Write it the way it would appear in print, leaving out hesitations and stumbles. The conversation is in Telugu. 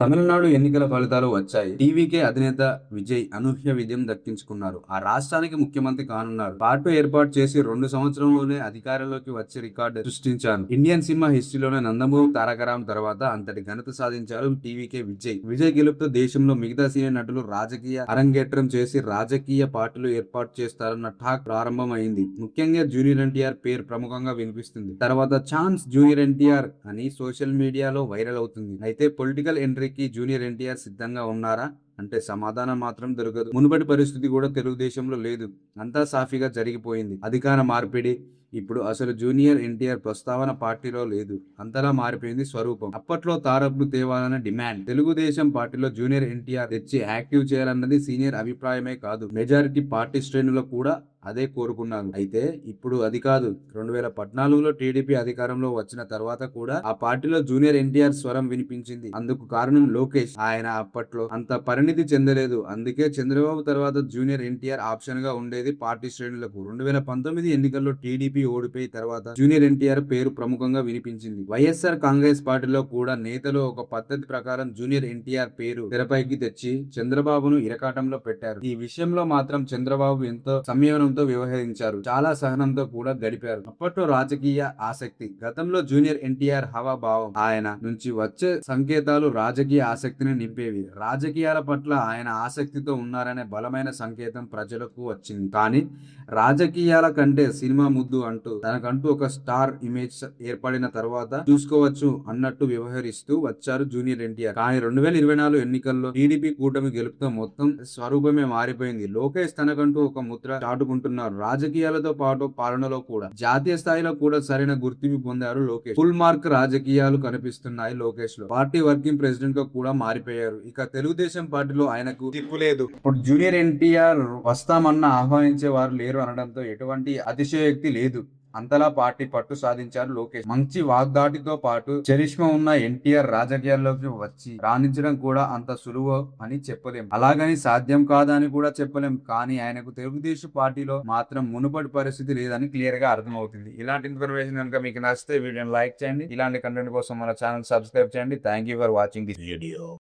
తమిళనాడు ఎన్నికల ఫలితాలు వచ్చాయి. టీవీకే అధినేత విజయ్ అనూహ్య విజయం దక్కించుకున్నారు. ఆ రాష్ట్రానికి ముఖ్యమంత్రి కానున్నారు. పార్టీ ఏర్పాటు చేసి 2 సంవత్సరంలోనే అధికారంలోకి వచ్చి రికార్డు సృష్టించారు. ఇండియన్ సినిమా హిస్టరీలోనే నందమూరి తారకరాం తర్వాత అంతటి ఘనత సాధించారు టీవీకే విజయ్. విజయ్ గెలుపుతో దేశంలో మిగతా సీనియర్ నటులు రాజకీయ అరంగేట్రం చేసి రాజకీయ పార్టీలు ఏర్పాటు చేస్తారన్న టాక్ ప్రారంభమైంది. ముఖ్యంగా జూనియర్ ఎన్టీఆర్ పేరు ప్రముఖంగా వినిపిస్తుంది. తర్వాత ఛాన్స్ జూనియర్ ఎన్టీఆర్ అని సోషల్ మీడియాలో వైరల్ అవుతుంది. అయితే పొలిటికల్ ఎంట్రీ జూనియర్ ఎన్టీఆర్ సిద్ధంగా ఉన్నారా అంటే సమాధానం మాత్రం దొరకదు. మునుపటి పరిస్థితి కూడా తెలుగుదేశంలో లేదు. అంతా సాఫీగా జరిగిపోయింది. అధికార మార్పిడి. ఇప్పుడు అసలు జూనియర్ ఎన్టీఆర్ ప్రస్తావన పార్టీలో లేదు. అంతలా మారిపోయింది స్వరూపం. అప్పట్లో తారక్ను తేవాలన్న డిమాండ్. తెలుగుదేశం పార్టీలో జూనియర్ ఎన్టీఆర్ తెచ్చి యాక్టివ్ చేయాలన్నది సీనియర్ అభిప్రాయమే కాదు, మెజారిటీ పార్టీ శ్రేణులు కూడా అదే కోరుకున్నారు. అయితే ఇప్పుడు అది కాదు. 2014లో టీడీపీ అధికారంలో వచ్చిన తర్వాత కూడా ఆ పార్టీలో జూనియర్ ఎన్టీఆర్ స్వరం వినిపించింది. అందుకు కారణం లోకేష్. ఆయన అప్పట్లో అంత పరిణితి చెందలేదు. అందుకే చంద్రబాబు తర్వాత జూనియర్ ఎన్టీఆర్ ఆప్షన్ గా ఉండేది పార్టీ శ్రేణులకు. 2019 ఎన్నికల్లో టీడీపీ ఓడిపోయి తర్వాత జూనియర్ ఎన్టీఆర్ పేరు ప్రముఖంగా వినిపించింది. వైఎస్ఆర్ కాంగ్రెస్ పార్టీలో కూడా నేతలు ఒక పద్ధతి ప్రకారం జూనియర్ ఎన్టీఆర్ పేరు తెరపైకి తెచ్చి చంద్రబాబును ఇరకాటంలో పెట్టారు. ఈ విషయంలో మాత్రం చంద్రబాబు ఎంతో సంయమనంతో వ్యవహరించారు. చాలా సహనంతో కూడా గడిపారు. అప్పట్లో రాజకీయ ఆసక్తి. గతంలో జూనియర్ ఎన్టీఆర్ హవాభావం ఆయన నుంచి వచ్చే సంకేతాలు రాజకీయ ఆసక్తిని నింపేవి. రాజకీయాల పట్ల ఆయన ఆసక్తితో ఉన్నారనే బలమైన సంకేతం ప్రజలకు వచ్చింది. కానీ రాజకీయాల కంటే సినిమా ముద్దు అంటూ తనకంటూ ఒక స్టార్ ఇమేజ్ ఏర్పడిన తర్వాత చూసుకోవచ్చు అన్నట్టు వ్యవహరిస్తూ వచ్చారు జూనియర్ ఎన్టీఆర్. కానీ 2024 ఎన్నికల్లో టీడీపీ కూటమి గెలుపుతో మొత్తం స్వరూపమే మారిపోయింది. లోకేష్ తనకంటూ ఒక ముద్ర చాటుకుంటున్నారు. రాజకీయాలతో పాటు పాలనలో కూడా. జాతీయ స్థాయిలో కూడా సరైన గుర్తింపు పొందారు లోకేష్. ఫుల్ మార్క్ రాజకీయాలు కనిపిస్తున్నాయి లోకేష్ లో. పార్టీ వర్కింగ్ ప్రెసిడెంట్ గా కూడా మారిపోయారు. ఇక తెలుగుదేశం పార్టీలో ఆయనకు తిప్పులేదు. ఇప్పుడు జూనియర్ ఎన్టీఆర్ వస్తామన్న ఆహ్వానించే వారు లేరు అనడంతో ఎటువంటి అతిశయోక్తి లేదు. అంతలా పార్టీ పట్టు సాధించారు లోకేష్. మంచి వాగ్దాటితో పాటు చరిష్మా ఉన్న ఎన్టీఆర్ రాజకీయాల్లోకి వచ్చి రాణించడం కూడా అంత సులువు అని చెప్పలేం. అలాగని సాధ్యం కాదని కూడా చెప్పలేం. కానీ ఆయనకు తెలుగుదేశం పార్టీలో మాత్రం మునుపటి పరిస్థితి లేదని క్లియర్ గా అర్థమవుతుంది. ఇలాంటి ఇన్ఫర్మేషన్ కనుక మీకు నచ్చితే వీడియోని లైక్ చేయండి. ఇలాంటి కంటెంట్ కోసం మన ఛానల్ సబ్స్క్రైబ్ చేయండి. Thank you for watching this video.